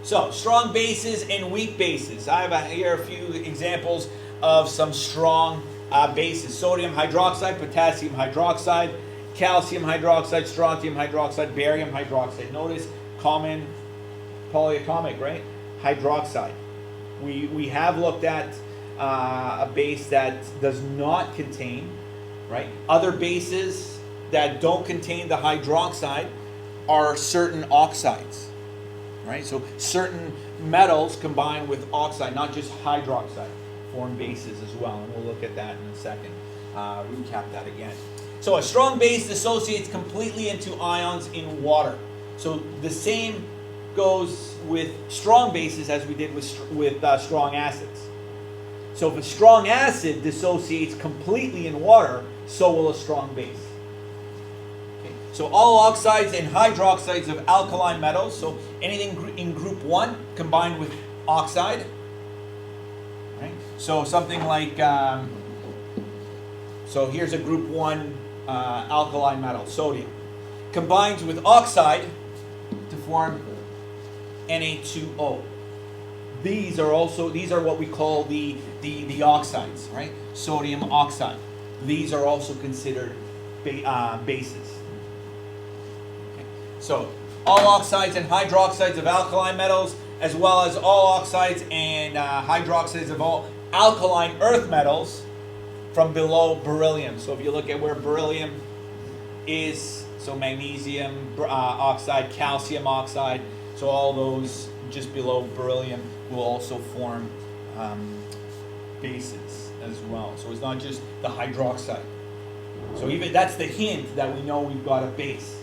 So, strong bases and weak bases. I have here a few examples of some strong bases. Sodium hydroxide, potassium hydroxide, calcium hydroxide, strontium hydroxide, barium hydroxide. Notice common polyatomic, right? Hydroxide. We have looked at a base that does not contain, right? Other bases that don't contain the hydroxide are certain oxides, right? So certain metals combined with oxide, not just hydroxide, form bases as well. And we'll look at that in a second. Recap that again. So a strong base dissociates completely into ions in water. So the same goes with strong bases as we did with strong acids. So if a strong acid dissociates completely in water, so will a strong base. Okay. So all oxides and hydroxides of alkaline metals, so anything in group 1 combined with oxide, right? So something like, so here's a group 1 alkaline metal, sodium, combines with oxide to form Na2O. These are what we call the oxides, right? Sodium oxide. These are also considered bases. Okay. So all oxides and hydroxides of alkaline metals, as well as all oxides and hydroxides of all alkaline earth metals from below beryllium. So if you look at where beryllium is, so magnesium oxide, calcium oxide, so all those just below beryllium will also form bases as well. So it's not just the hydroxide. So even that's the hint that we know we've got a base,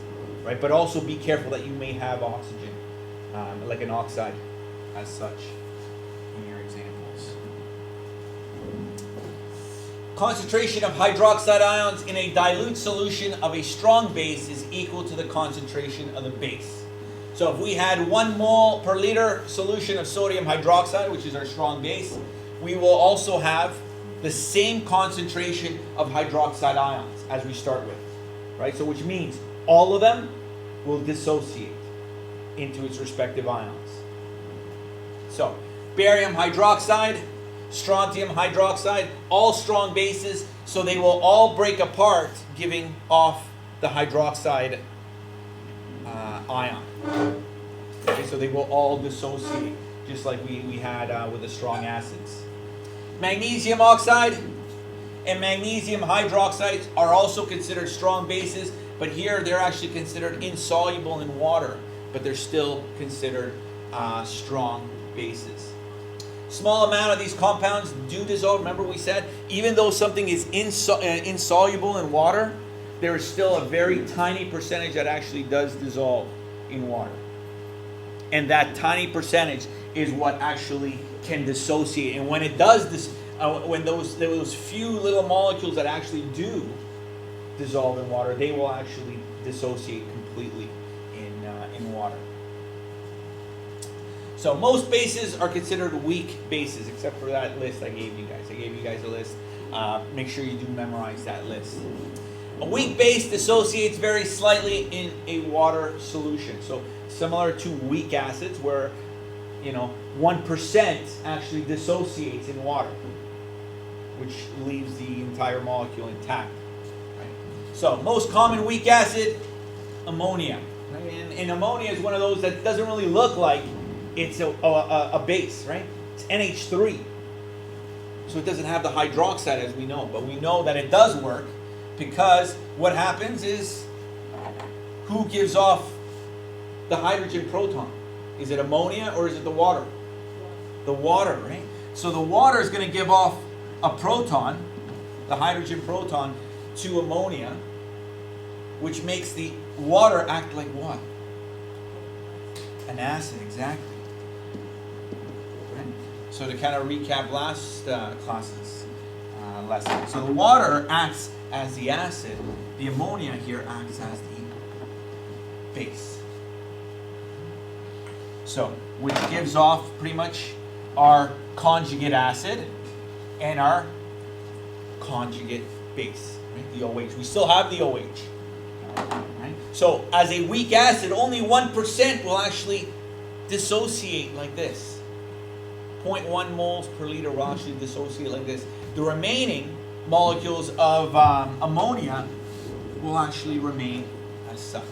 right? But also be careful that you may have oxygen, like an oxide as such in your examples. Concentration of hydroxide ions in a dilute solution of a strong base is equal to the concentration of the base. So if we had 1 mole per liter solution of sodium hydroxide, which is our strong base, we will also have the same concentration of hydroxide ions as we start with, right? So which means all of them will dissociate into its respective ions. So barium hydroxide, strontium hydroxide, all strong bases, so they will all break apart, giving off the hydroxide ion. Okay, so they will all dissociate, just like we had with the strong acids. Magnesium oxide and magnesium hydroxide are also considered strong bases, but here they're actually considered insoluble in water, but they're still considered strong bases. Small amount of these compounds do dissolve. Remember we said, even though something is insoluble in water, there is still a very tiny percentage that actually does dissolve in water. And that tiny percentage is what actually can dissociate. And when it does, when those few little molecules that actually do dissolve in water, they will actually dissociate completely in water. So most bases are considered weak bases, except for that list I gave you guys. I gave you guys a list. Make sure you do memorize that list. A weak base dissociates very slightly in a water solution. So similar to weak acids, where 1% actually dissociates in water, which leaves the entire molecule intact. Right? So most common weak acid, ammonia. Right? And ammonia is one of those that doesn't really look like it's a base, right? It's NH3. So it doesn't have the hydroxide as we know, but we know that it does work, because what happens is, who gives off the hydrogen proton? Is it ammonia or is it the water? The water, right? So the water is going to give off a proton, the hydrogen proton, to ammonia, which makes the water act like what? An acid, exactly. Right? So to kind of recap last class's lesson. So the water acts as the acid, the ammonia here acts as the base. So, which gives off pretty much our conjugate acid and our conjugate base, right? The OH. We still have the OH. Right? So, as a weak acid, only 1% will actually dissociate like this. 0.1 moles per liter will actually dissociate like this. The remaining molecules of ammonia will actually remain as such.